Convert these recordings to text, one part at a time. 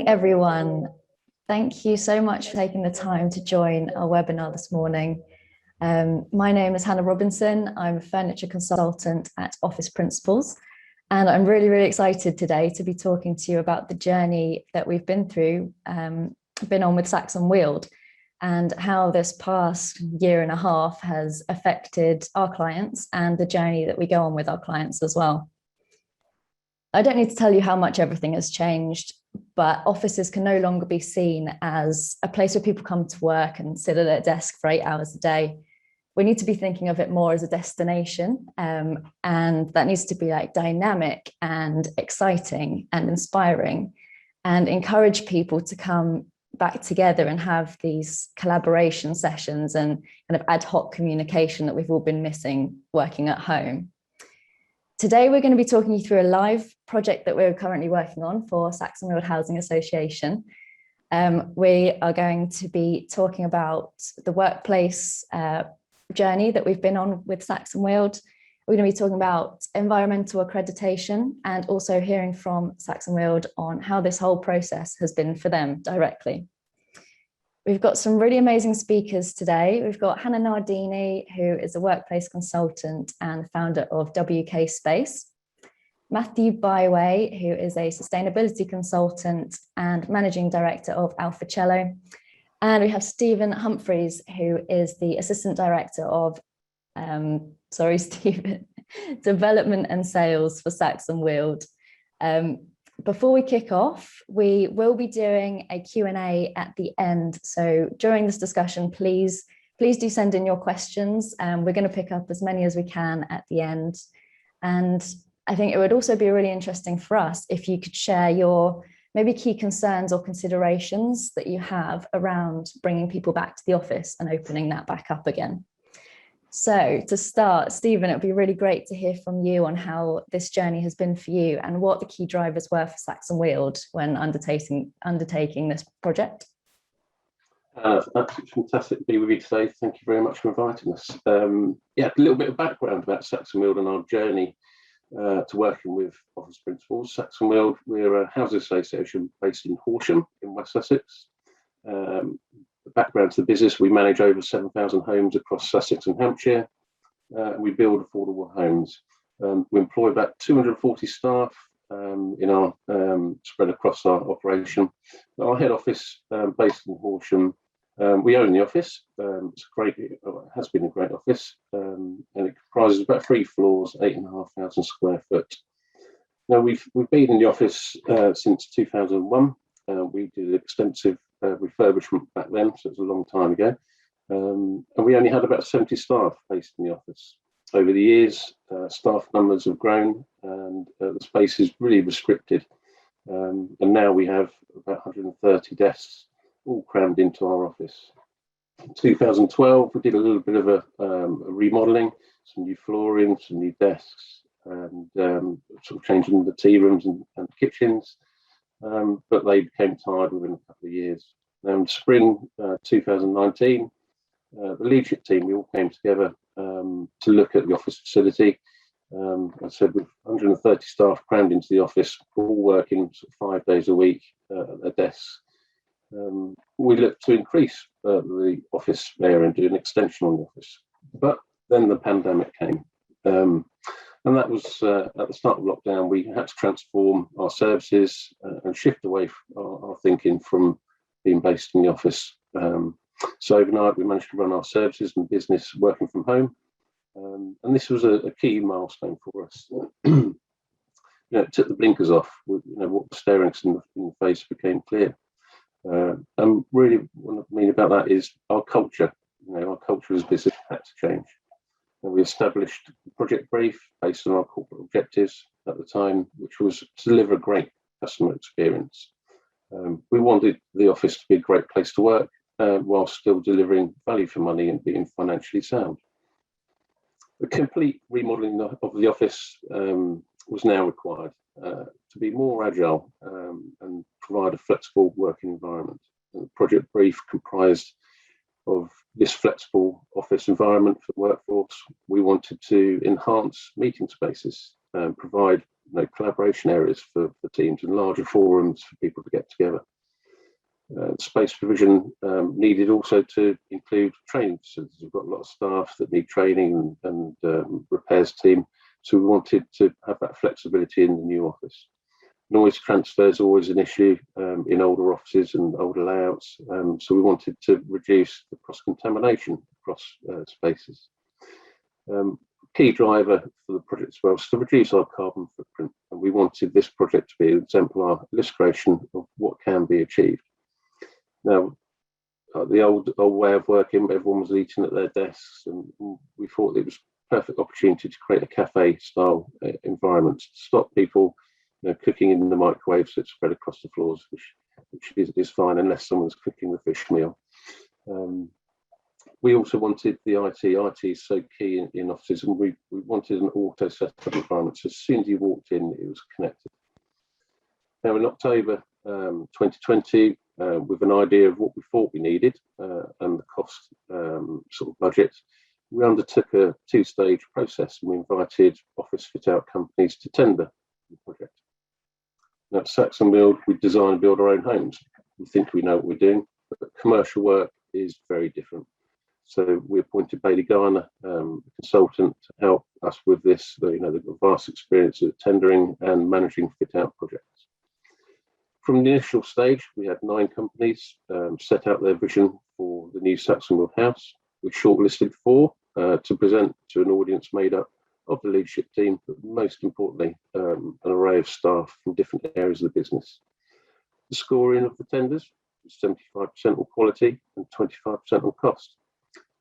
Morning, everyone. Thank you so much for taking the time to join our webinar this morning. My name is Hannah Robinson. I'm a furniture consultant at Office Principles, and I'm really excited today to be talking to you about the journey that we've been on with Saxon Weald, and how this past year and a half has affected our clients and the journey that we go on with our clients as well. I don't need to tell you how much everything has changed, but offices can no longer be seen as a place where people come to work and sit at their desk for 8 hours a day. We need to be thinking of it more as a destination, and that needs to be like dynamic and exciting and inspiring, and encourage people to come back together and have these collaboration sessions and kind of ad hoc communication that we've all been missing working at home. Today, we're going to be talking you through a live project that we're currently working on for Saxon Weald Housing Association. We are going to be talking about the workplace journey that we've been on with Saxon Weald. We're going to be talking about environmental accreditation and also hearing from Saxon Weald on how this whole process has been for them directly. We've got some really amazing speakers today. We've got Hannah Nardini, who is a workplace consultant and founder of WK Space. Matthew Byway, who is a sustainability consultant and managing director of Alphacello. And we have Stephen Humphreys, who is the assistant director of, development and sales for Saxon Weald. Before we kick off, we will be doing a Q&A at the end. So during this discussion, please do send in your questions. We're going to pick up as many as we can at the end. And I think it would also be really interesting for us if you could share your maybe key concerns or considerations that you have around bringing people back to the office and opening that back up again. So to start, Stephen, it would be really great to hear from you on how this journey has been for you and what the key drivers were for Saxon Weald when undertaking this project. Absolutely fantastic to be with you today. Thank you very much for inviting us. A little bit of background about Saxon Weald and our journey to working with Office Principles. Saxon Weald, we're a housing association based in Horsham in West Sussex. The background to the business, we manage over 7,000 homes across Sussex and Hampshire. We build affordable homes. We employ about 240 staff in our spread across our operation. Our head office based in Horsham. We own the office. It has been a great office, and it comprises about 3 floors, 8,500 square foot. Now we've been in the office since 2001. We did extensive refurbishment back then, so it's a long time ago. And we only had about 70 staff based in the office. Over the years, staff numbers have grown and the space is really restricted. And now we have about 130 desks all crammed into our office. In 2012, we did a little bit of a remodelling, some new flooring, some new desks, and sort of changing the tea rooms and kitchens. But they became tired within a couple of years. Now in spring 2019, the leadership team, we all came together to look at the office facility. I said with 130 staff crammed into the office, all working sort of 5 days a week at their desks. We looked to increase the office area and do an extension on the office. But then the pandemic came. And that was at the start of lockdown. We had to transform our services and shift away from our thinking from being based in the office. So overnight, we managed to run our services and business working from home. And this was a key milestone for us. It took the blinkers off. What was staring us in the face became clear. And really, what I mean about that is our culture. Our culture as a business had to change. We established a project brief based on our corporate objectives at the time, which was to deliver a great customer experience. We wanted the office to be a great place to work while still delivering value for money and being financially sound. The complete remodelling of the office was now required to be more agile and provide a flexible working environment. And the project brief comprised of this flexible office environment for the workforce. We wanted to enhance meeting spaces and provide collaboration areas for teams and larger forums for people to get together. Space provision needed also to include training facilities. We've got a lot of staff that need training and repairs team, so we wanted to have that flexibility in the new office. Noise transfer is always an issue in older offices and older layouts, so we wanted to reduce the cross-contamination across spaces. Key driver for the project as well was to reduce our carbon footprint, and we wanted this project to be an exemplar illustration of what can be achieved. Now, the old way of working, everyone was eating at their desks, and we thought it was a perfect opportunity to create a cafe-style environment to stop people cooking in the microwave so it's spread across the floors, which is fine unless someone's cooking the fish meal. We also wanted the IT. IT is so key in offices, and we wanted an auto setup environment. So as soon as you walked in, it was connected. Now in October 2020, with an idea of what we thought we needed and the cost sort of budget, we undertook a two-stage process, and we invited office fit-out companies to tender the project. Now at Saxon Weald, we design and build our own homes. We think we know what we're doing, but commercial work is very different. So we appointed Bailey Garner, a consultant, to help us with this. They've got vast experience of tendering and managing fit-out projects. From the initial stage, we had 9 companies set out their vision for the new Saxon Weald House. We shortlisted 4 to present to an audience made up of the leadership team, but most importantly, an array of staff from different areas of the business. The scoring of the tenders was 75% on quality and 25% on cost,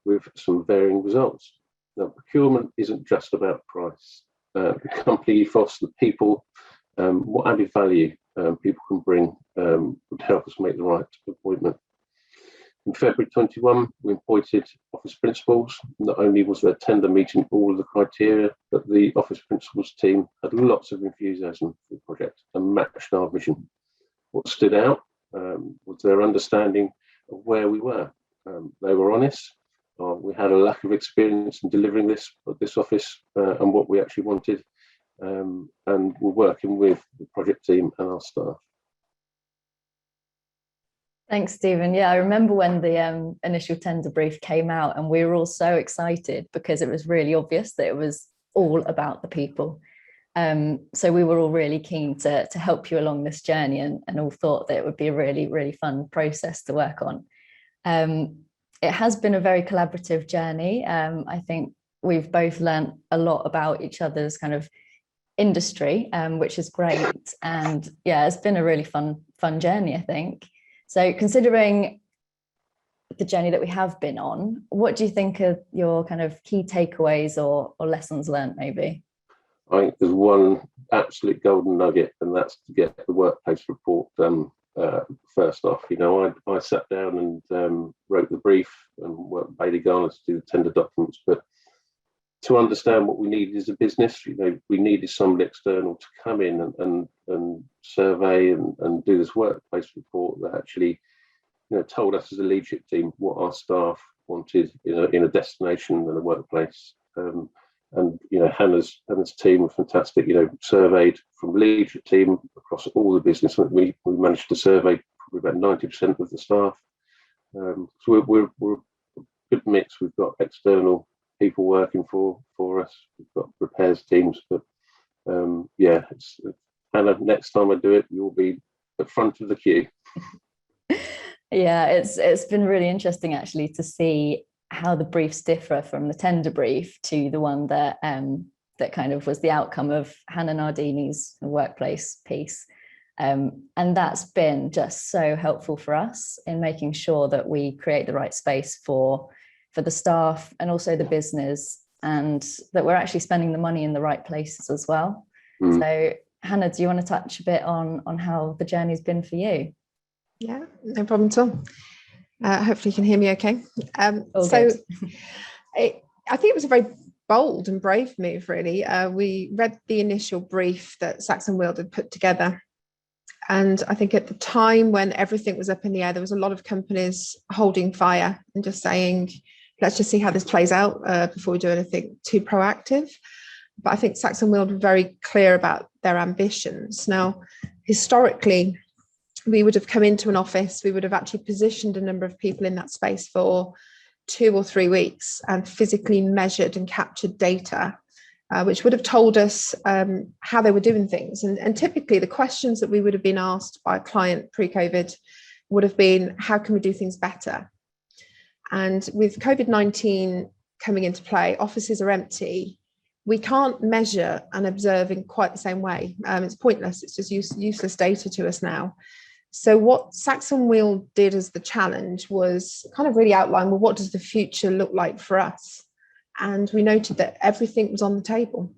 with some varying results. Now, procurement isn't just about price. The company ethos, the people, what added value people can bring would help us make the right appointment. In February 21, we appointed office principals. Not only was their tender meeting all of the criteria, but the office principals team had lots of enthusiasm for the project and matched our vision. What stood out was their understanding of where we were. They were honest. We had a lack of experience in delivering this office and what we actually wanted, and we're working with the project team and our staff. Thanks, Stephen. Yeah, I remember when the initial tender brief came out, and we were all so excited because it was really obvious that it was all about the people. So we were all really keen to help you along this journey, and all thought that it would be a really, really fun process to work on. It has been a very collaborative journey. I think we've both learned a lot about each other's kind of industry, which is great. And yeah, it's been a really fun journey, I think. So considering the journey that we have been on, what do you think are your kind of key takeaways or lessons learned, maybe? I think there's one absolute golden nugget, and that's to get the workplace report done first off. I sat down and wrote the brief and worked with Bailey Garner to do the tender documents, but to understand what we needed as a business, we needed somebody external to come in and survey and do this workplace report that actually told us as a leadership team what our staff wanted in a destination and a workplace. And Hannah's team were fantastic. Surveyed from leadership team across all the business. We managed to survey probably about 90% of the staff. So we're a good mix. We've got external people working for us. We've got repairs teams, but it's Hannah. Next time I do it, you'll be at front of the queue. Yeah, it's been really interesting actually to see how the briefs differ from the tender brief to the one that kind of was the outcome of Hannah Nardini's workplace piece. And that's been just so helpful for us in making sure that we create the right space for the staff and also the business, and that we're actually spending the money in the right places as well. So Hannah, do you want to touch a bit on how the journey's been for you? Yeah, no problem at all. Hopefully you can hear me okay. I think it was a very bold and brave move, really. We read the initial brief that Saxon Weald had put together, and I think at the time when everything was up in the air, there was a lot of companies holding fire and just saying, let's just see how this plays out before we do anything too proactive. But I think Saxon Weald were very clear about their ambitions. Now, historically, we would have come into an office, we would have actually positioned a number of people in that space for 2 or 3 weeks and physically measured and captured data, which would have told us how they were doing things. And typically the questions that we would have been asked by a client pre-COVID would have been, how can we do things better? And with COVID-19 coming into play, offices are empty. We can't measure and observe in quite the same way. It's pointless. It's just useless data to us now. So what Saxon Weald did as the challenge was kind of really outline, well, what does the future look like for us? And we noted that everything was on the table.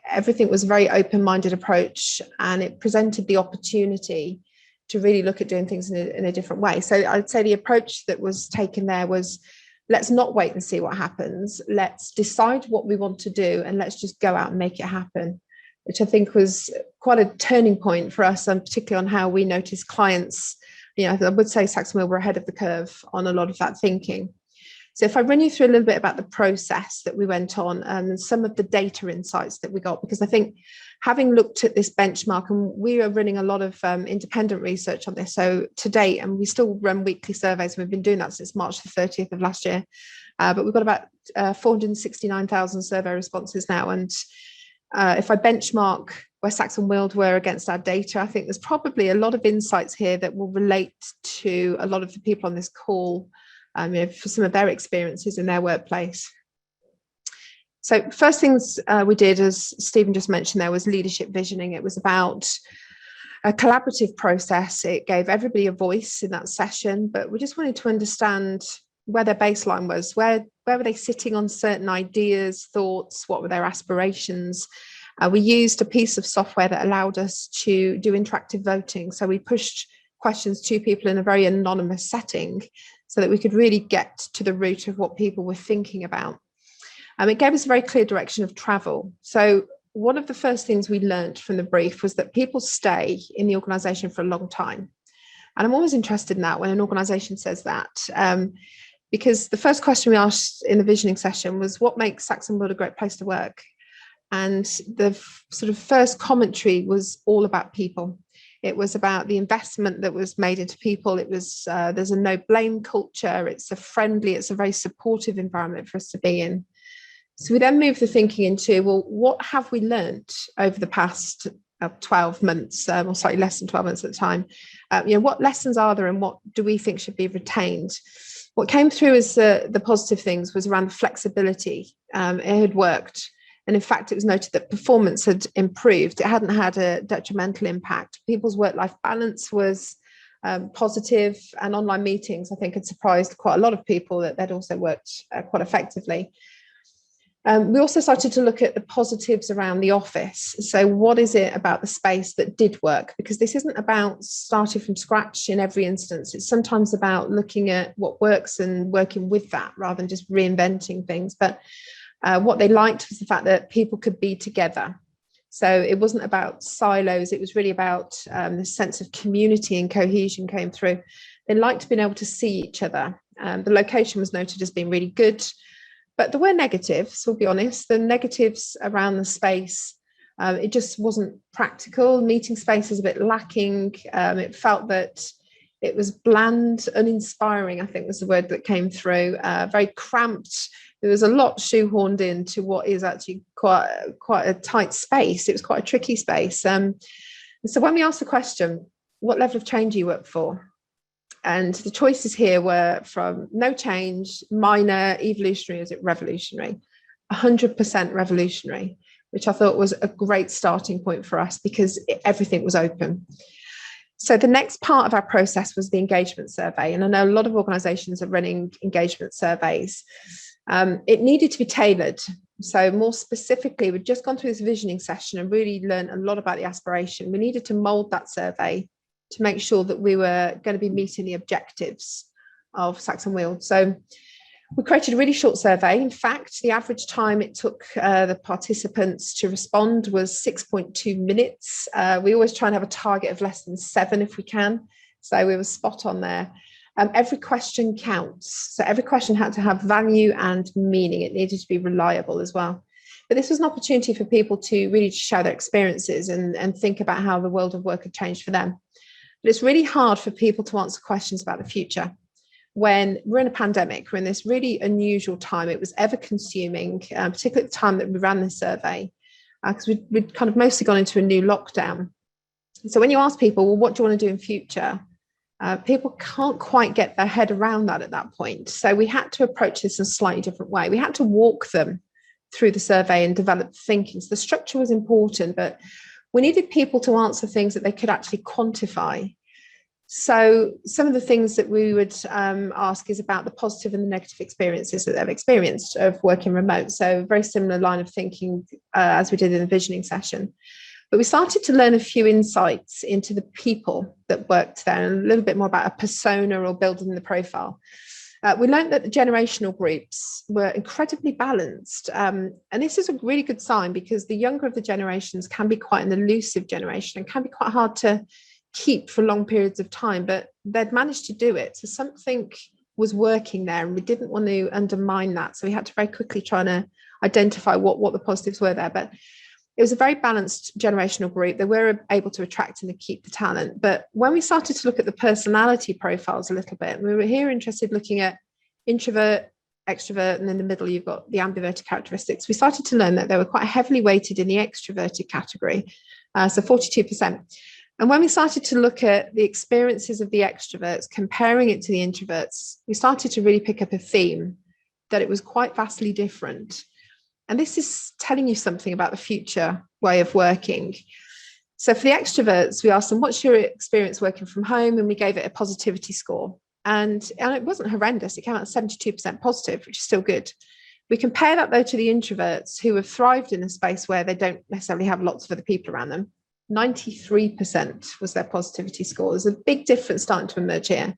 Everything was a very open-minded approach, and it presented the opportunity to really look at doing things in a different way. So I'd say the approach that was taken there was, let's not wait and see what happens. Let's decide what we want to do, and let's just go out and make it happen, which I think was quite a turning point for us, and particularly on how we notice clients. I would say Saxon Weald were ahead of the curve on a lot of that thinking. So if I run you through a little bit about the process that we went on and some of the data insights that we got, because I think having looked at this benchmark, and we are running a lot of independent research on this, so to date, and we still run weekly surveys, and we've been doing that since March the 30th of last year, but we've got about 469,000 survey responses now. And if I benchmark where Saxon Weald were against our data, I think there's probably a lot of insights here that will relate to a lot of the people on this call, for some of their experiences in their workplace. So first things we did, as Stephen just mentioned, there was leadership visioning. It was about a collaborative process. It gave everybody a voice in that session, but we just wanted to understand where their baseline was, where were they sitting on certain ideas, thoughts, what were their aspirations. We used a piece of software that allowed us to do interactive voting. So we pushed questions to people in a very anonymous setting so that we could really get to the root of what people were thinking about. It gave us a very clear direction of travel. So one of the first things we learned from the brief was that people stay in the organisation for a long time. And I'm always interested in that when an organisation says that, because the first question we asked in the visioning session was, what makes Saxon Weald a great place to work? And the sort of first commentary was all about people. It was about the investment that was made into people. It was, there's a no blame culture. It's a very supportive environment for us to be in. So we then moved the thinking into, well, what have we learned over the past 12 months, or slightly less than 12 months at the time? What lessons are there, and what do we think should be retained? What came through as the positive things was around the flexibility. It had worked. And in fact, it was noted that performance had improved. It hadn't had a detrimental impact. People's work-life balance was positive, and online meetings, I think, had surprised quite a lot of people that they'd also worked quite effectively. We also started to look at the positives around the office. So what is it about the space that did work? Because this isn't about starting from scratch in every instance. It's sometimes about looking at what works and working with that rather than just reinventing things. But what they liked was the fact that people could be together. So it wasn't about silos. It was really about the sense of community and cohesion came through. They liked being able to see each other. The location was noted as being really good, but there were negatives, we'll be honest. The negatives around the space, it just wasn't practical. Meeting space is a bit lacking. It felt that it was bland, uninspiring, I think was the word that came through, very cramped. There was a lot shoehorned into what is actually quite a tight space. It was quite a tricky space. So when we asked the question, what level of change are you up for? And the choices here were from no change, minor, evolutionary, is it revolutionary? 100% revolutionary, which I thought was a great starting point for us because everything was open. So the next part of our process was the engagement survey. And I know a lot of organisations are running engagement surveys. It needed to be tailored. So more specifically, we'd just gone through this visioning session and really learned a lot about the aspiration. We needed to mould that survey to make sure that we were going to be meeting the objectives of Saxon Weald. So we created a really short survey. In fact, the average time it took the participants to respond was 6.2 minutes. We always try and have a target of less than 7 if we can. So we were spot on there. Every question counts. So every question had to have value and meaning. It needed to be reliable as well. But this was an opportunity for people to really share their experiences and think about how the world of work had changed for them. But it's really hard for people to answer questions about the future when we're in a pandemic. We're in this really unusual time. It was ever consuming, particularly at the time that we ran this survey, because we'd kind of mostly gone into a new lockdown. So when you ask people, well, what do you want to do in future? People can't quite get their head around that at that point. So we had to approach this in a slightly different way. We had to walk them through the survey and develop thinking. So the structure was important, but we needed people to answer things that they could actually quantify. So some of the things that we would ask is about the positive and the negative experiences that they've experienced of working remote. So a very similar line of thinking as we did in the visioning session. But we started to learn a few insights into the people that worked there and a little bit more about a persona or building the profile. We learned that the generational groups were incredibly balanced. And this is a really good sign because the younger of the generations can be quite an elusive generation and can be quite hard to keep for long periods of time, but they'd managed to do it. So something was working there and we didn't want to undermine that. So we had to very quickly try to identify what the positives were there. But it was a very balanced generational group. They were able to attract and to keep the talent. But when we started to look at the personality profiles a little bit, we were here interested looking at introvert, extrovert, and in the middle you've got the ambiverted characteristics. We started to learn that they were quite heavily weighted in the extroverted category, so 42%. And when we started to look at the experiences of the extroverts, comparing it to the introverts, we started to really pick up a theme that it was quite vastly different. And this is telling you something about the future way of working. So for the extroverts, we asked them, what's your experience working from home? And we gave it a positivity score. And it wasn't horrendous. It came out 72% positive, which is still good. We compare that, though, to the introverts who have thrived in a space where they don't necessarily have lots of other people around them. 93% was their positivity score. There's a big difference starting to emerge here.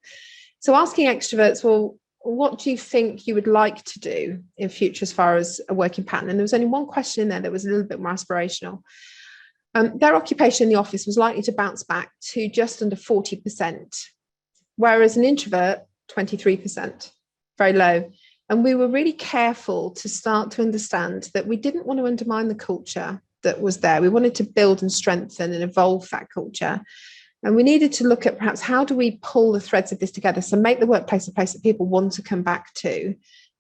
So asking extroverts, well, what do you think you would like to do in future as far as a working pattern? And there was only one question in there that was a little bit more aspirational. Their occupation in the office was likely to bounce back to just under 40%, whereas an introvert, 23%, very low. And we were really careful to start to understand that we didn't want to undermine the culture that was there. We wanted to build and strengthen and evolve that culture. And we needed to look at perhaps how do we pull the threads of this together, so make the workplace a place that people want to come back to,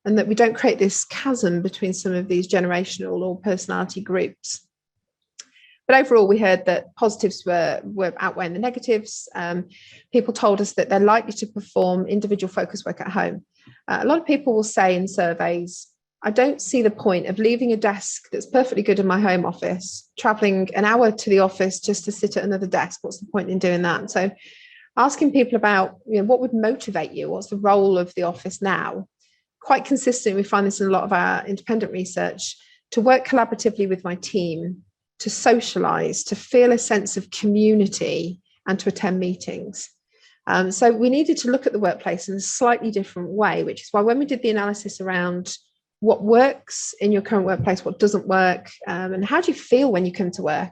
and that we don't create this chasm between some of these generational or personality groups. But overall, we heard that positives were outweighing the negatives. People told us that they're likely to perform individual focus work at home. A lot of people will say in surveys, I don't see the point of leaving a desk that's perfectly good in my home office, traveling an hour to the office just to sit at another desk. What's the point in doing that? So asking people about, what would motivate you? What's the role of the office now? Quite consistent, we find this in a lot of our independent research, to work collaboratively with my team, to socialize, to feel a sense of community, and to attend meetings. So we needed to look at the workplace in a slightly different way, which is why when we did the analysis around what works in your current workplace, what doesn't work, and how do you feel when you come to work,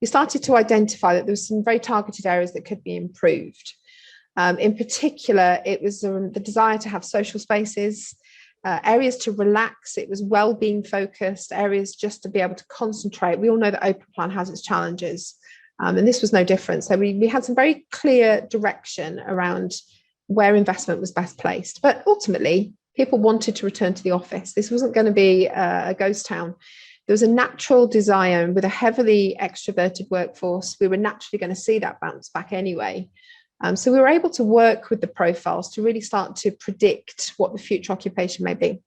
we started to identify that there were some very targeted areas that could be improved. In particular, it was the desire to have social spaces, areas to relax. It was wellbeing focused, areas just to be able to concentrate. We all know that open plan has its challenges, and this was no different. So we had some very clear direction around where investment was best placed. But ultimately, people wanted to return to the office. This wasn't going to be a ghost town. There was a natural desire, and with a heavily extroverted workforce, we were naturally going to see that bounce back anyway. So we were able to work with the profiles to really start to predict what the future occupation may be.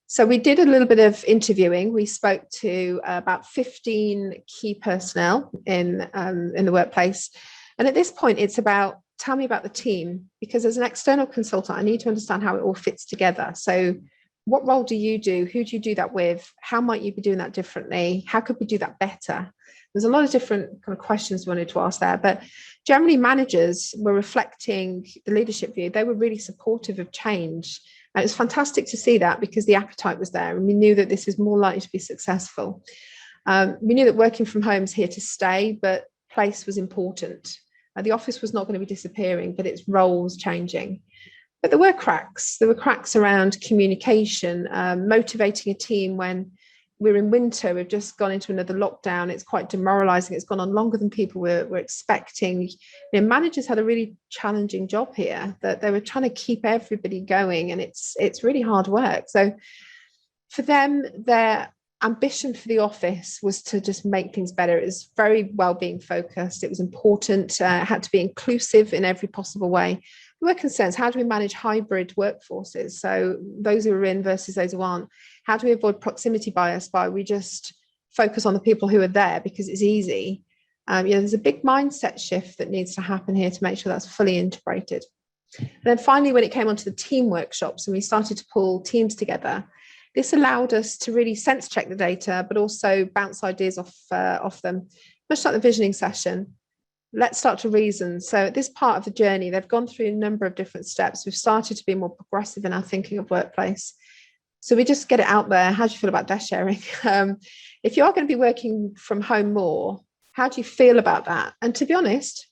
So we did a little bit of interviewing. We spoke to about 15 key personnel in the workplace. And at this point, it's about, tell me about the team, because as an external consultant, I need to understand how it all fits together. So what role do you do? Who do you do that with? How might you be doing that differently? How could we do that better? There's a lot of different kind of questions we wanted to ask there, but generally managers were reflecting the leadership view. They were really supportive of change. And it was fantastic to see that because the appetite was there and we knew that this is more likely to be successful. We knew that working from home is here to stay, but place was important. The office was not going to be disappearing, but its role was changing. But there were cracks. There were cracks around communication, motivating a team when we're in winter, we've just gone into another lockdown. It's quite demoralizing. It's gone on longer than people were expecting. Managers had a really challenging job here, that they were trying to keep everybody going, and it's really hard work. So for them, their ambition for the office was to just make things better. It was very well-being focused. It was important, had to be inclusive in every possible way. There were concerns: how do we manage hybrid workforces? So those who are in versus those who aren't. How do we avoid proximity bias by we just focus on the people who are there because it's easy? There's a big mindset shift that needs to happen here to make sure that's fully integrated. And then finally, when it came onto the team workshops and we started to pull teams together, this allowed us to really sense check the data, but also bounce ideas off them, much like the visioning session. Let's start to reason. So at this part of the journey, they've gone through a number of different steps. We've started to be more progressive in our thinking of workplace. So we just get it out there. How do you feel about desk sharing? If you are going to be working from home more, how do you feel about that? And to be honest,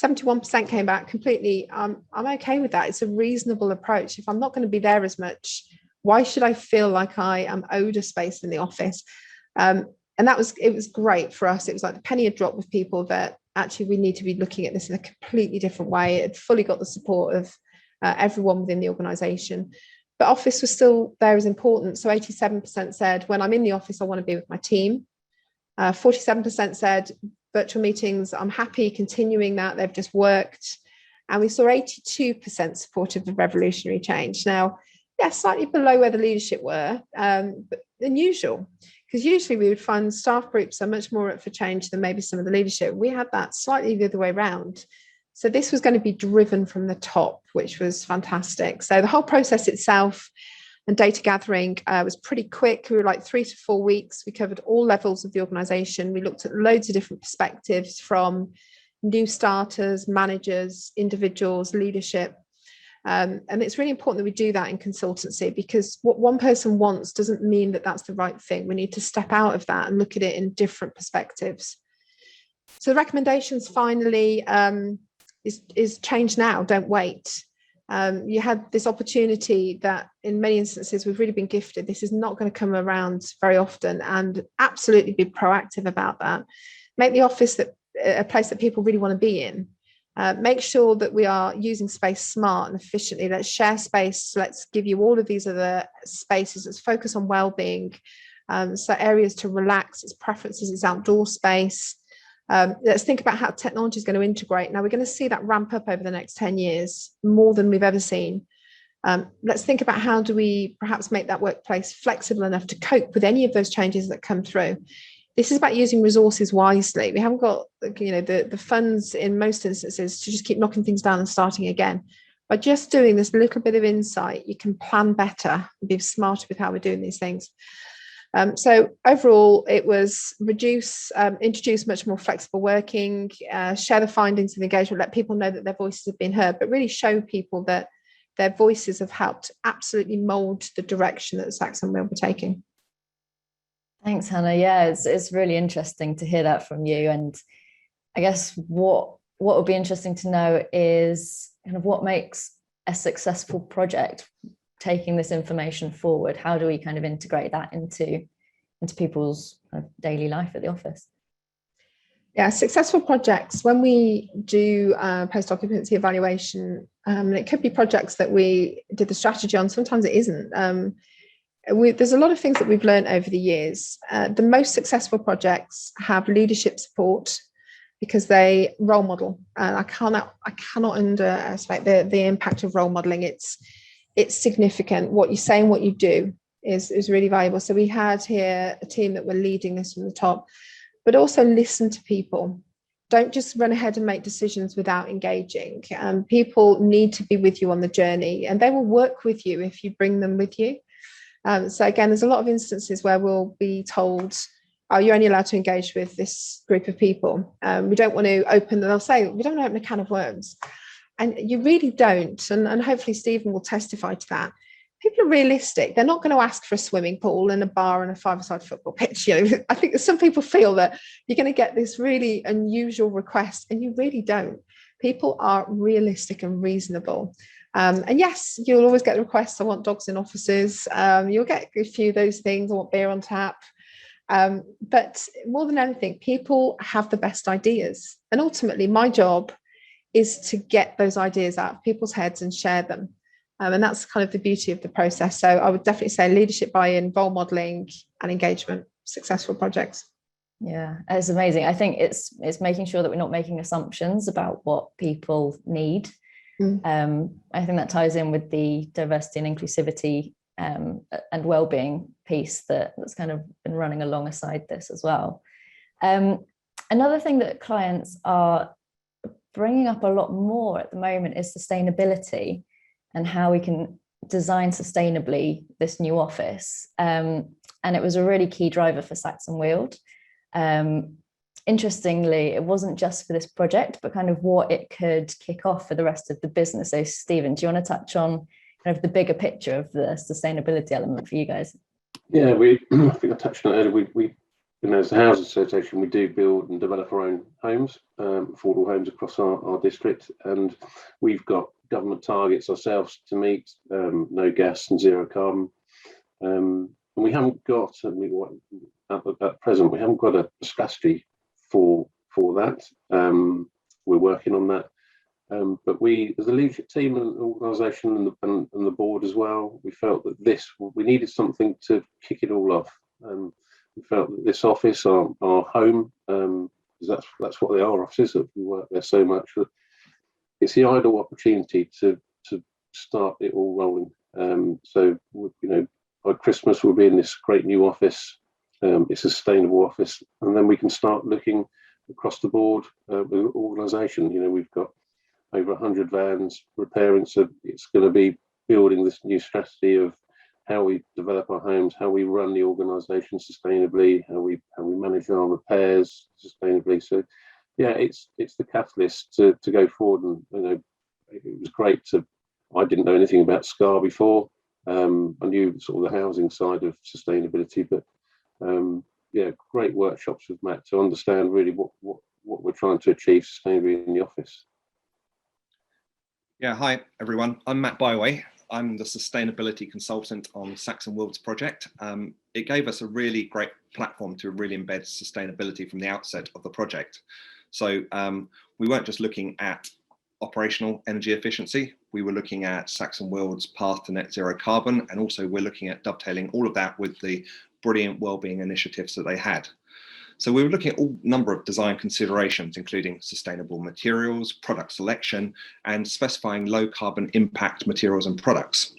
71% came back completely. I'm okay with that. It's a reasonable approach. If I'm not going to be there as much, why should I feel like I am owed a space in the office? And it was great for us. It was like the penny had dropped with people that actually we need to be looking at this in a completely different way. It fully got the support of everyone within the organisation. But office was still there as important. So 87% said, when I'm in the office, I want to be with my team. 47% said, virtual meetings, I'm happy continuing that. They've just worked. And we saw 82% supportive of revolutionary change. Now, yeah, slightly below where the leadership were, but unusual, because usually we would find staff groups are much more up for change than maybe some of the leadership. We had that slightly the other way around. So this was going to be driven from the top, which was fantastic. So the whole process itself and data gathering was pretty quick. We were like 3 to 4 weeks. We covered all levels of the organisation. We looked at loads of different perspectives from new starters, managers, individuals, leadership. And it's really important that we do that in consultancy, because what one person wants doesn't mean that that's the right thing. We need to step out of that and look at it in different perspectives. So the recommendations finally is change now, don't wait. You had this opportunity that in many instances we've really been gifted. This is not going to come around very often, and absolutely be proactive about that. Make the office a place that people really want to be in. Make sure that we are using space smart and efficiently. Let's share space. Let's give you all of these other spaces. Let's focus on well-being. So areas to relax, its preferences, its outdoor space. Let's think about how technology is going to integrate. Now, we're going to see that ramp up over the next 10 years, more than we've ever seen. Let's think about how do we perhaps make that workplace flexible enough to cope with any of those changes that come through. This is about using resources wisely. We haven't got the funds in most instances to just keep knocking things down and starting again. By just doing this little bit of insight, you can plan better and be smarter with how we're doing these things. So overall, it was introduce much more flexible working, share the findings of the engagement, let people know that their voices have been heard, but really show people that their voices have helped absolutely mould the direction that Saxon Weald were taking. Thanks, Hannah. Yeah, it's really interesting to hear that from you. And I guess what would be interesting to know is kind of what makes a successful project taking this information forward. How do we kind of integrate that into people's kind of daily life at the office? Yeah, successful projects, when we do post-occupancy evaluation, it could be projects that we did the strategy on. Sometimes it isn't. There's a lot of things that we've learned over the years. The most successful projects have leadership support because they role model. And I cannot underestimate the impact of role modeling. It's significant. What you say and what you do is really valuable. So we had here a team that were leading this from the top, but also listen to people. Don't just run ahead and make decisions without engaging. People need to be with you on the journey, and they will work with you if you bring them with you. So again, there's a lot of instances where we'll be told, oh, you're only allowed to engage with this group of people. We don't want to open, they'll say, we don't want to open a can of worms. And you really don't. And hopefully Stephen will testify to that. People are realistic. They're not going to ask for a swimming pool and a bar and a five-a-side football pitch. I think that some people feel that you're going to get this really unusual request, and you really don't. People are realistic and reasonable. And yes, you'll always get requests. I want dogs in offices. You'll get a few of those things. I want beer on tap. But more than anything, people have the best ideas. And ultimately, my job is to get those ideas out of people's heads and share them. And that's kind of the beauty of the process. So I would definitely say leadership buy-in, role modeling and engagement, successful projects. Yeah, it's amazing. I think it's making sure that we're not making assumptions about what people need. I think that ties in with the diversity and inclusivity and well-being piece that's kind of been running alongside this as well. Another thing that clients are bringing up a lot more at the moment is sustainability and how we can design sustainably this new office. And it was a really key driver for Saxon Weald. Interestingly, it wasn't just for this project, but kind of what it could kick off for the rest of the business. So Stephen, do you want to touch on kind of the bigger picture of the sustainability element for you guys? Yeah, I think I touched on it earlier. We as a housing association, we do build and develop our own homes, affordable homes across our district, and we've got government targets ourselves to meet, no gas and zero carbon. And we haven't got, at present, we haven't got a strategy for that. We're working on that. But we, as a leadership team and organisation and the board as well, we felt that we needed something to kick it all off. We felt that this office, our home, because that's what they are, offices, that we work there so much, that it's the ideal opportunity to start it all rolling. So, by Christmas we'll be in this great new office. It's a sustainable office, and then we can start looking across the board with the organisation. We've got over 100 vans repairing, so it's going to be building this new strategy of how we develop our homes, how we run the organisation sustainably, how we manage our repairs sustainably. So, yeah, it's the catalyst to go forward. And it was great I didn't know anything about SCAR before. I knew sort of the housing side of sustainability, but great workshops with Matt to understand really what we're trying to achieve sustainably in the office. Yeah, hi everyone. I'm Matt Byway. I'm the sustainability consultant on Saxon Weald's project. It gave us a really great platform to really embed sustainability from the outset of the project. So we weren't just looking at operational energy efficiency. We were looking at Saxon Weald's path to net zero carbon, and also we're looking at dovetailing all of that with the brilliant wellbeing initiatives that they had. So we were looking at all number of design considerations, including sustainable materials, product selection, and specifying low carbon impact materials and products.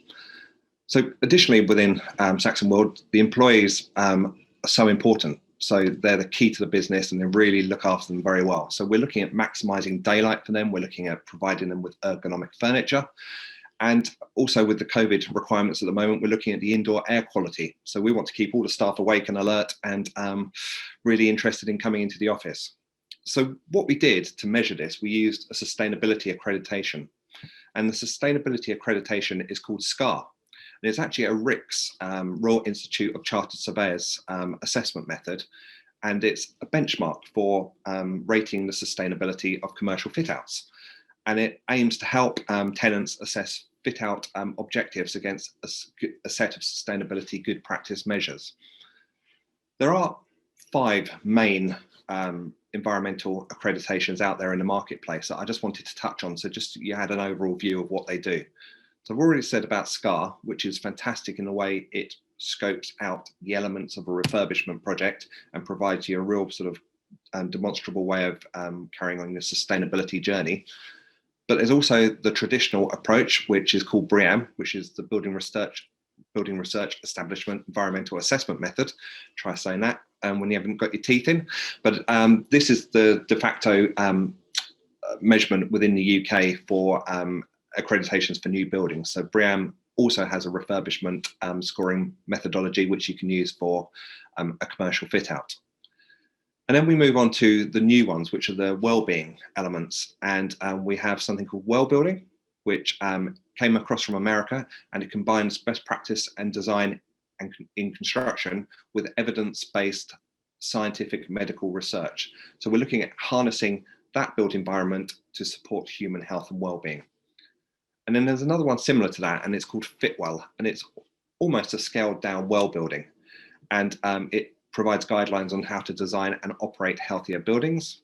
So additionally, within Saxon Weald, the employees are so important. So they're the key to the business, and they really look after them very well. So we're looking at maximizing daylight for them. We're looking at providing them with ergonomic furniture. And also with the COVID requirements at the moment, we're looking at the indoor air quality. So we want to keep all the staff awake and alert and really interested in coming into the office. So what we did to measure this, we used a sustainability accreditation. And the sustainability accreditation is called SCAR. And it's actually a RICS, Royal Institute of Chartered Surveyors assessment method. And it's a benchmark for rating the sustainability of commercial fit outs. And it aims to help tenants assess fit out objectives against a set of sustainability good practice measures. There are 5 main environmental accreditations out there in the marketplace that I just wanted to touch on. So just you had an overall view of what they do. So I've already said about SCAR, which is fantastic in the way it scopes out the elements of a refurbishment project and provides you a real sort of demonstrable way of carrying on your sustainability journey. But there's also the traditional approach, which is called BREEAM, which is the Building Research Establishment Environmental Assessment Method. Try saying that when you haven't got your teeth in. But this is the de facto measurement within the UK for accreditations for new buildings. So BREEAM also has a refurbishment scoring methodology, which you can use for a commercial fit out. And then we move on to the new ones, which are the well-being elements. And we have something called well building, which came across from America, and it combines best practice and design and in construction with evidence-based scientific medical research. So we're looking at harnessing that built environment to support human health and well-being. And then there's another one similar to that, and it's called Fitwell, and it's almost a scaled down well building. And it provides guidelines on how to design and operate healthier buildings.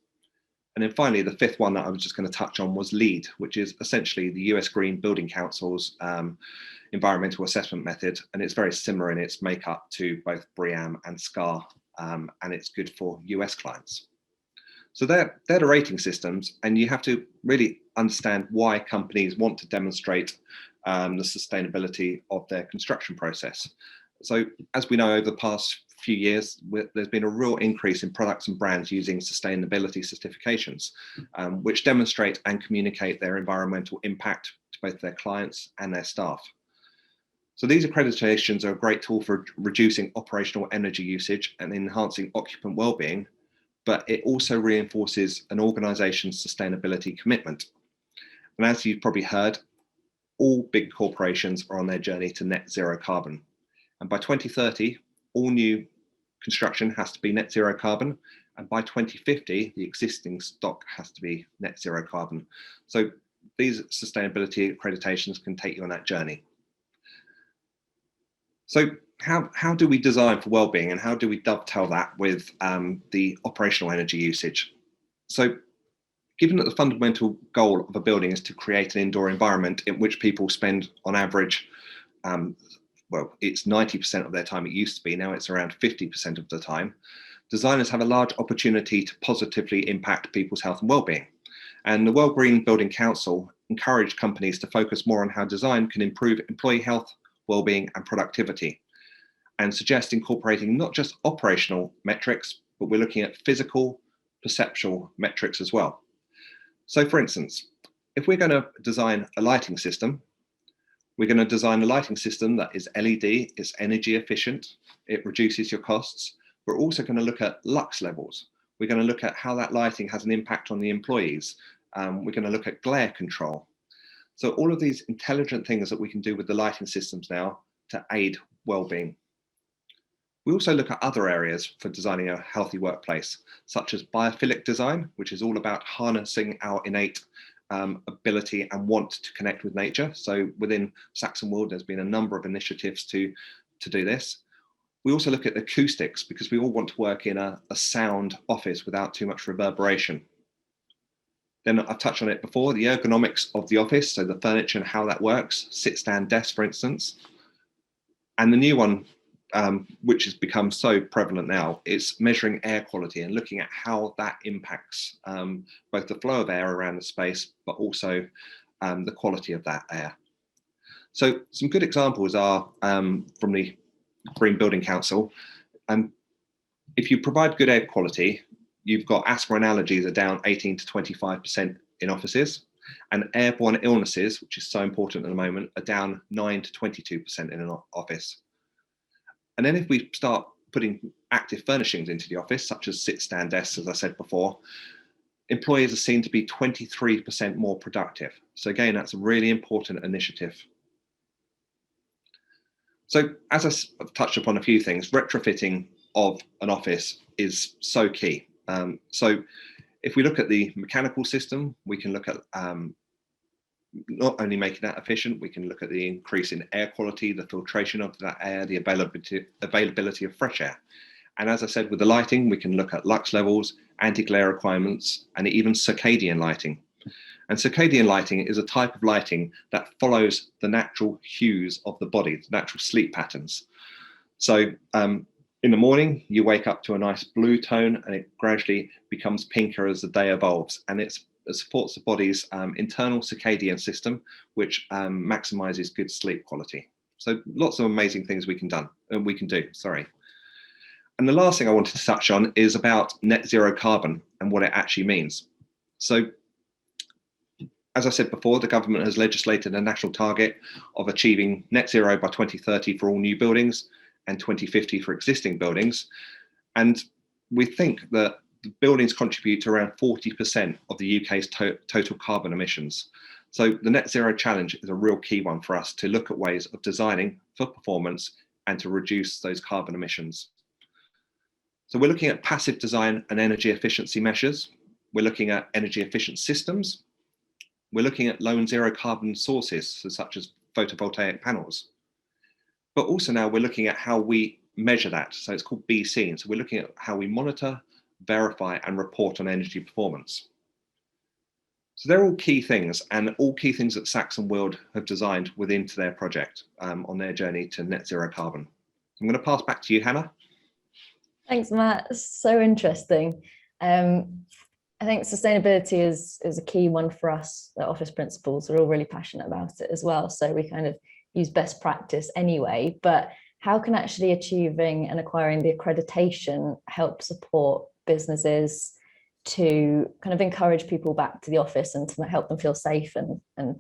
And then finally, the fifth one that I was just going to touch on was LEED, which is essentially the US Green Building Council's environmental assessment method. And it's very similar in its makeup to both BREEAM and SCAR, and it's good for US clients. So they're the rating systems, and you have to really understand why companies want to demonstrate the sustainability of their construction process. So as we know, over the past few years, there's been a real increase in products and brands using sustainability certifications, which demonstrate and communicate their environmental impact to both their clients and their staff. So these accreditations are a great tool for reducing operational energy usage and enhancing occupant well-being, but it also reinforces an organization's sustainability commitment. And as you've probably heard, all big corporations are on their journey to net zero carbon. And by 2030, all new construction has to be net zero carbon. And by 2050, the existing stock has to be net zero carbon. So these sustainability accreditations can take you on that journey. So how do we design for well-being, and how do we dovetail that with the operational energy usage? So given that the fundamental goal of a building is to create an indoor environment in which people spend on average, well, it's 90% of their time. It used to be, now it's around 50% of the time. Designers have a large opportunity to positively impact people's health and well-being. And the World Green Building Council encouraged companies to focus more on how design can improve employee health, well-being and productivity, and suggest incorporating not just operational metrics, but we're looking at physical, perceptual metrics as well. So for instance, if we're going to design a lighting system, we're going to design a lighting system that is LED, it's energy efficient, it reduces your costs. We're also going to look at lux levels. We're going to look at how that lighting has an impact on the employees. We're going to look at glare control. So all of these intelligent things that we can do with the lighting systems now to aid well-being. We also look at other areas for designing a healthy workplace, such as biophilic design, which is all about harnessing our innate ability and want to connect with nature. So within Saxon Weald, there's been a number of initiatives to do this. We also look at acoustics, because we all want to work in a sound office without too much reverberation. Then I've touched on it before, the ergonomics of the office, so the furniture and how that works, sit-stand desk, for instance. And the new one, which has become so prevalent now, is measuring air quality and looking at how that impacts both the flow of air around the space, but also the quality of that air. So some good examples are from the Green Building Council. If you provide good air quality, you've got asthma and allergies are down 18 to 25% in offices, and airborne illnesses, which is so important at the moment, are down 9 to 22% in an office. And then if we start putting active furnishings into the office, such as sit-stand desks, as I said before, employees are seen to be 23% more productive. So again, that's a really important initiative. So as I've touched upon a few things, retrofitting of an office is so key. So if we look at the mechanical system, we can look at not only making that efficient, we can look at the increase in air quality, the filtration of that air, the availability of fresh air. And as I said, with the lighting, we can look at lux levels, anti-glare requirements, and even circadian lighting. And circadian lighting is a type of lighting that follows the natural hues of the body, the natural sleep patterns. So in the morning, you wake up to a nice blue tone, and it gradually becomes pinker as the day evolves. And it supports the body's internal circadian system, which maximizes good sleep quality. So lots of amazing things we can do. And the last thing I wanted to touch on is about net zero carbon and what it actually means. So as I said before, the government has legislated a national target of achieving net zero by 2030 for all new buildings and 2050 for existing buildings. And we think that the buildings contribute to around 40% of the UK's total carbon emissions. So the net zero challenge is a real key one for us to look at ways of designing for performance and to reduce those carbon emissions. So we're looking at passive design and energy efficiency measures. We're looking at energy efficient systems. We're looking at low and zero carbon sources, such as photovoltaic panels. But also now we're looking at how we measure that. So it's called Be Seen. So we're looking at how we monitor, verify, and report on energy performance. So they're all key things, and all key things that Saxon Weald have designed within to their project on their journey to net zero carbon. I'm going to pass back to you, Hannah. Thanks, Matt. It's so interesting. I think sustainability is a key one for us at Office Principals. We're all really passionate about it as well. So we kind of use best practice anyway, but how can actually achieving and acquiring the accreditation help support businesses to kind of encourage people back to the office and to help them feel safe and kind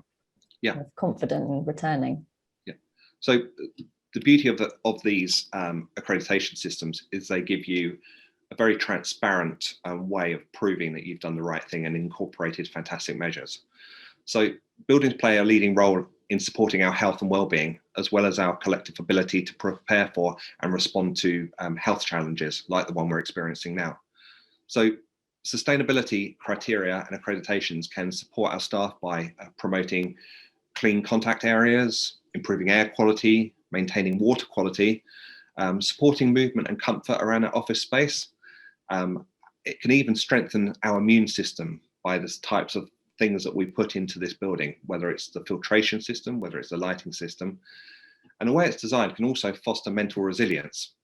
of confident in returning? Yeah. So the beauty of these accreditation systems is they give you a very transparent way of proving that you've done the right thing and incorporated fantastic measures. So buildings play a leading role in supporting our health and well-being, as well as our collective ability to prepare for and respond to health challenges like the one we're experiencing now. So sustainability criteria and accreditations can support our staff by promoting clean contact areas, improving air quality, maintaining water quality, supporting movement and comfort around our office space. It can even strengthen our immune system by the types of things that we put into this building, whether it's the filtration system, whether it's the lighting system. And the way it's designed can also foster mental resilience.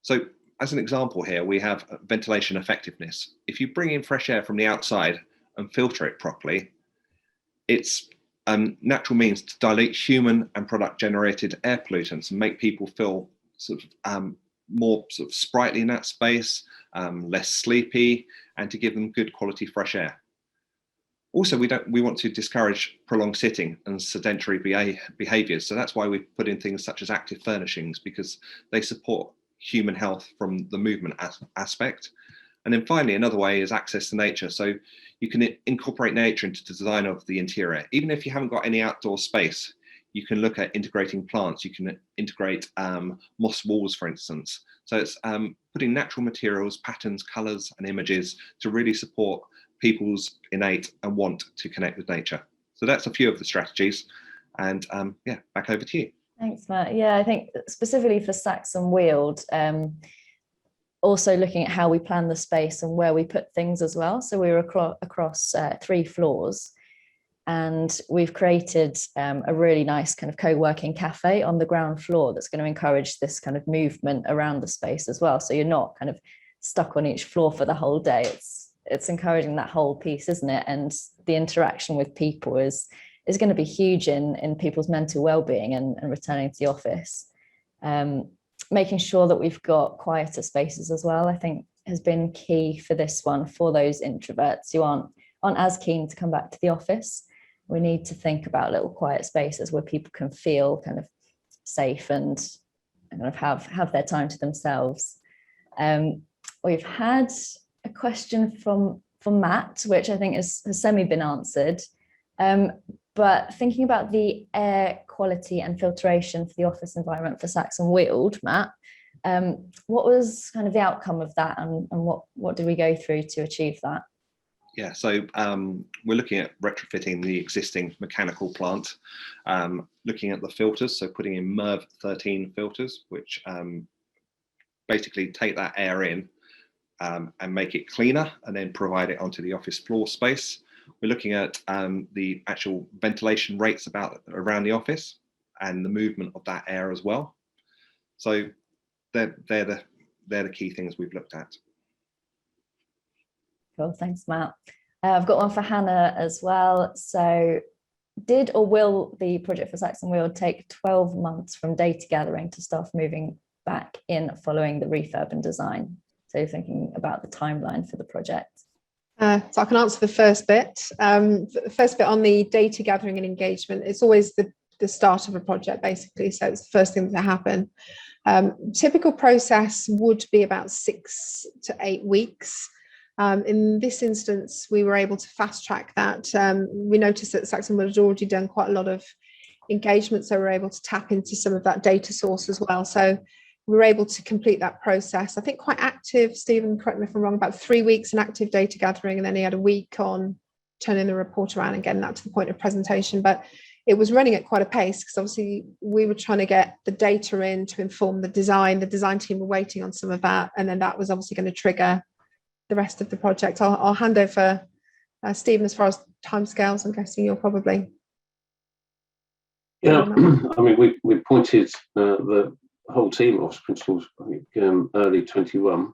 So as an example here, we have ventilation effectiveness. If you bring in fresh air from the outside and filter it properly, it's a natural means to dilute human and product generated air pollutants and make people feel sort of more sort of sprightly in that space, less sleepy, and to give them good quality fresh air. Also, we want to discourage prolonged sitting and sedentary behaviours. So that's why we put in things such as active furnishings, because they support human health from the movement aspect. And then finally, another way is access to nature. So you can incorporate nature into the design of the interior. Even if you haven't got any outdoor space, you can look at integrating plants. You can integrate moss walls, for instance. So it's putting natural materials, patterns, colours and images to really support people's innate and want to connect with nature. So that's a few of the strategies. And yeah, back over to you. Thanks, Matt. Yeah, I think specifically for Saxon Weald, also looking at how we plan the space and where we put things as well. So we were across 3 floors, and we've created a really nice kind of co-working cafe on the ground floor that's going to encourage this kind of movement around the space as well. So you're not kind of stuck on each floor for the whole day. It's encouraging that whole piece, isn't it? And the interaction with people is going to be huge in people's mental well-being and returning to the office. Making sure that we've got quieter spaces as well, I think, has been key for this one, for those introverts who aren't as keen to come back to the office. We need to think about little quiet spaces where people can feel kind of safe and kind of have their time to themselves. We've had a question from Matt, which I think has semi been answered. But thinking about the air quality and filtration for the office environment for Saxon Weald, Matt, what was kind of the outcome of that, and what did we go through to achieve that? Yeah, so we're looking at retrofitting the existing mechanical plant, looking at the filters, so putting in MERV 13 filters, which basically take that air in and make it cleaner and then provide it onto the office floor space. We're looking at the actual ventilation rates around the office and the movement of that air as well. So they're the key things we've looked at. Cool, thanks, Matt. I've got one for Hannah as well. So did or will the project for Saxon Weald take 12 months from data gathering to staff moving back in following the refurb and design? So thinking about the timeline for the project. So I can answer the first bit. The first bit on the data gathering and engagement, it's always the start of a project, basically. So it's the first thing to happen. Typical process would be about 6 to 8 weeks. In this instance, we were able to fast track that. We noticed that Saxon Weald had already done quite a lot of engagement, so we're able to tap into some of that data source as well. So we were able to complete that process, I think quite active. Stephen, correct me if I'm wrong, about 3 weeks in active data gathering, and then he had a week on turning the report around and getting that to the point of presentation. But it was running at quite a pace because obviously we were trying to get the data in to inform the design. The design team were waiting on some of that, and then that was obviously going to trigger the rest of the project. I'll hand over Stephen as far as timescales. I'm guessing you're probably. Yeah, I mean, we appointed the whole team of office principals, I think, early 21.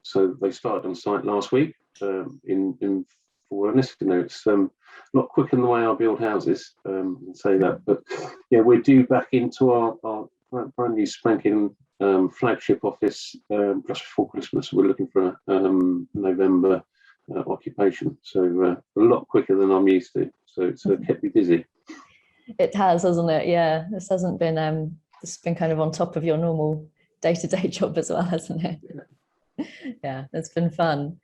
So they started on site last week. In fairness, you know, it's not quick in the way I build houses, say that, but yeah, we're due back into our brand new spanking flagship office just before Christmas. We're looking for a November occupation, so a lot quicker than I'm used to. So it's kept me busy. It has, hasn't it? Yeah, this hasn't been it's been kind of on top of your normal day-to-day job as well, hasn't it? Yeah, it's been fun.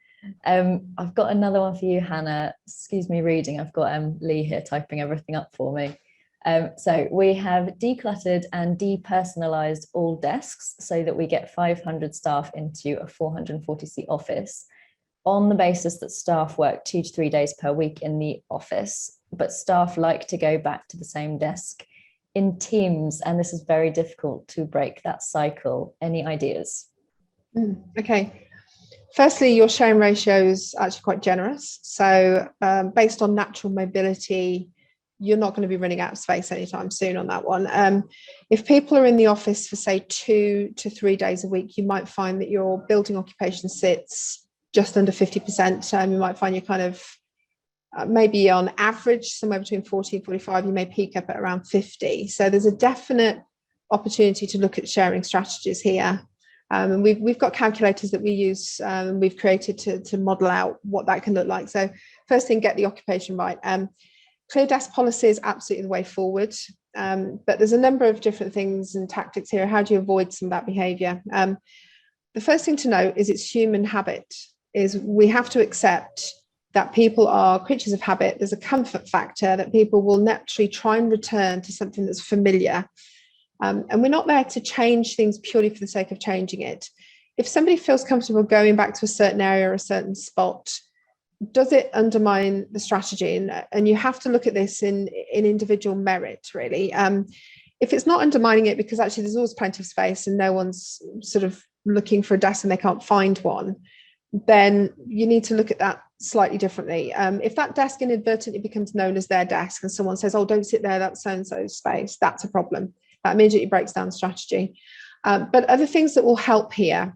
I've got another one for you, Hannah. Excuse me reading. I've got Lee here typing everything up for me. So we have decluttered and depersonalized all desks so that we get 500 staff into a 440-seat office on the basis that staff work 2 to 3 days per week in the office, but staff like to go back to the same desk in teams, and this is very difficult to break that cycle. Any ideas? Okay. Firstly, your sharing ratio is actually quite generous. So based on natural mobility, you're not going to be running out of space anytime soon on that one. If people are in the office for, say, 2 to 3 days a week, you might find that your building occupation sits just under 50%. You might find you're kind of maybe on average, somewhere between 40 and 45, you may peak up at around 50. So there's a definite opportunity to look at sharing strategies here. And we've got calculators that we use, we've created to model out what that can look like. So first thing, get the occupation right. Clear desk policy is absolutely the way forward. But there's a number of different things and tactics here. How do you avoid some of that behaviour? The first thing to note is it's human habit, is we have to accept that people are creatures of habit. There's a comfort factor that people will naturally try and return to something that's familiar. And we're not there to change things purely for the sake of changing it. If somebody feels comfortable going back to a certain area or a certain spot, does it undermine the strategy? And you have to look at this in individual merit, really. If it's not undermining it because actually there's always plenty of space and no one's sort of looking for a desk and they can't find one, then you need to look at that slightly differently. If that desk inadvertently becomes known as their desk and someone says, oh, don't sit there, that's so-and-so's space, that's a problem. That immediately breaks down strategy. But other things that will help here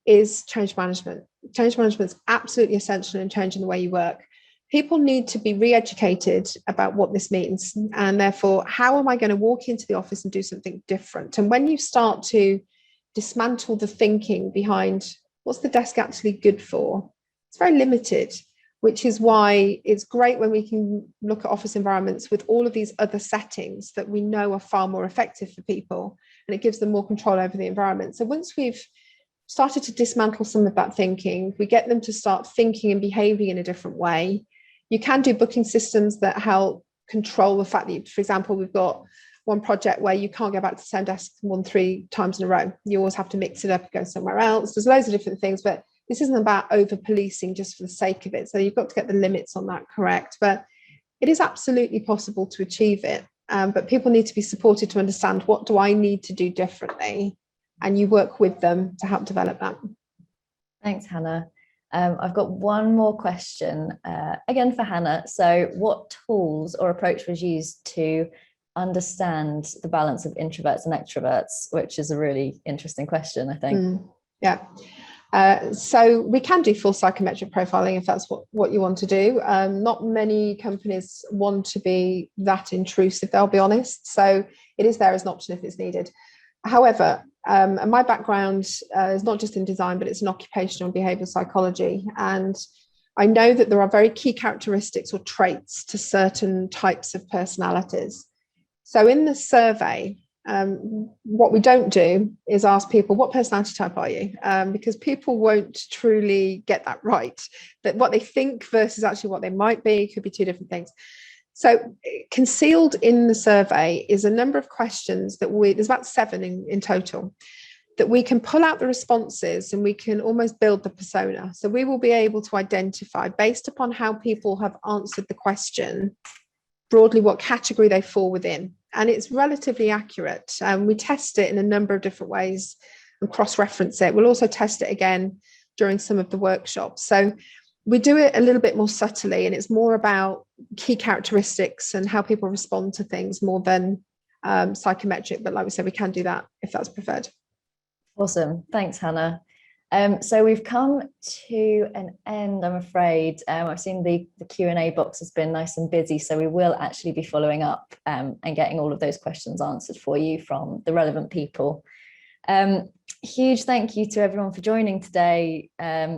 is change management. Change management is absolutely essential in changing the way you work. People need to be re-educated about what this means, and therefore, how am I going to walk into the office and do something different? And when you start to dismantle the thinking behind what's the desk actually good for, it's very limited, which is why it's great when we can look at office environments with all of these other settings that we know are far more effective for people, and it gives them more control over the environment. So once we've started to dismantle some of that thinking, we get them to start thinking and behaving in a different way. You can do booking systems that help control the fact that, for example, we've got one project where you can't go back to the same desk more than 3 times in a row. You always have to mix it up and go somewhere else. There's loads of different things, but this isn't about over-policing just for the sake of it. So you've got to get the limits on that correct. But it is absolutely possible to achieve it. But people need to be supported to understand, what do I need to do differently? And you work with them to help develop that. Thanks, Hannah. I've got one more question, again for Hannah. So what tools or approach was used to understand the balance of introverts and extroverts, which is a really interesting question, I think. Yeah. So we can do full psychometric profiling if that's what you want to do. Not many companies want to be that intrusive, they'll be honest. So it is there as an option if it's needed. However, and my background is not just in design, but it's in occupational and behavioural psychology. And I know that there are very key characteristics or traits to certain types of personalities. So in the survey, what we don't do is ask people, what personality type are you? Because people won't truly get that right. That what they think versus actually what they might be could be 2 different things. So concealed in the survey is a number of questions that there's about 7 in total, that we can pull out the responses and we can almost build the persona. So we will be able to identify, based upon how people have answered the question, broadly what category they fall within. And it's relatively accurate. We test it in a number of different ways and cross-reference it. We'll also test it again during some of the workshops. So we do it a little bit more subtly, and it's more about key characteristics and how people respond to things more than psychometric. But like we said, we can do that if that's preferred. Awesome. Thanks, Hannah. So we've come to an end, I'm afraid. I've seen the Q&A box has been nice and busy, so we will actually be following up and getting all of those questions answered for you from the relevant people. Huge thank you to everyone for joining today,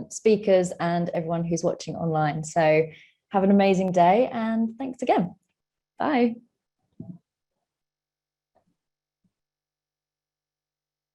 speakers and everyone who's watching online. So have an amazing day and thanks again. Bye.